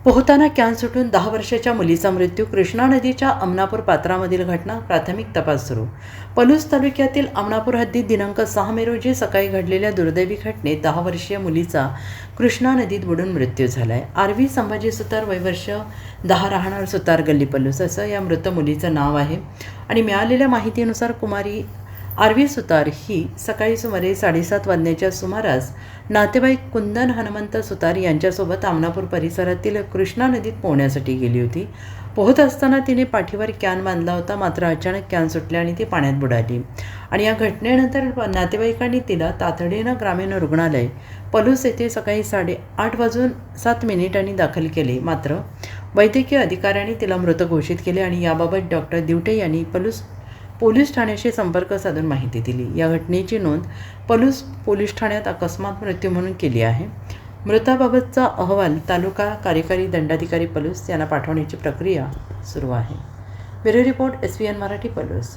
पोहताना कॅन सुटून 10 वर्षाच्या मुलीचा मृत्यू. कृष्णा नदीच्या अमनापूर पात्रामधील घटना. प्राथमिक तपास सुरू. पलूस तालुक्यातील अमनापूर हद्दीत दिनांक 6 मे रोजी सकाळी घडलेल्या दुर्दैवी घटनेत 10 वर्षीय मुलीचा कृष्णा नदीत बुडून मृत्यू झाला आहे. आरवी संभाजी सुतार, वय वर्ष 10, राहणार सुतार गल्ली पलूस, असं या मृत मुलीचं नाव आहे. आणि मिळालेल्या माहितीनुसार कुमारी आरवी सुतार ही सकाळी सुमारे 7:30 वाजण्याच्या सुमारास नातेवाईक कुंदन हनुमंत सुतार यांच्यासोबत आमनापूर परिसरातील कृष्णा नदीत पोहण्यासाठी गेली होती. पोहत असताना तिने पाठीवर कॅन बांधला होता, मात्र अचानक कॅन सुटले आणि ती पाण्यात बुडाली. आणि या घटनेनंतर नातेवाईकांनी तिला तातडीनं ग्रामीण रुग्णालय पलूस येथे सकाळी 8:07 दाखल केले, मात्र वैद्यकीय अधिकाऱ्यांनी तिला मृत घोषित केले. आणि याबाबत डॉक्टर दिवटे यांनी पलूस पोलीस ठाण्याशी संपर्क साधून माहिती दिली. या घटनेची नोंद पलूस पोलीस ठाण्यात अकस्मात मृत्यू म्हणून केली आहे. मृताबाबतचा अहवाल तालुका कार्यकारी दंडाधिकारी पलूस यांना पाठवण्याची प्रक्रिया सुरू आहे. Bureau report, SVN Marathi, Palus.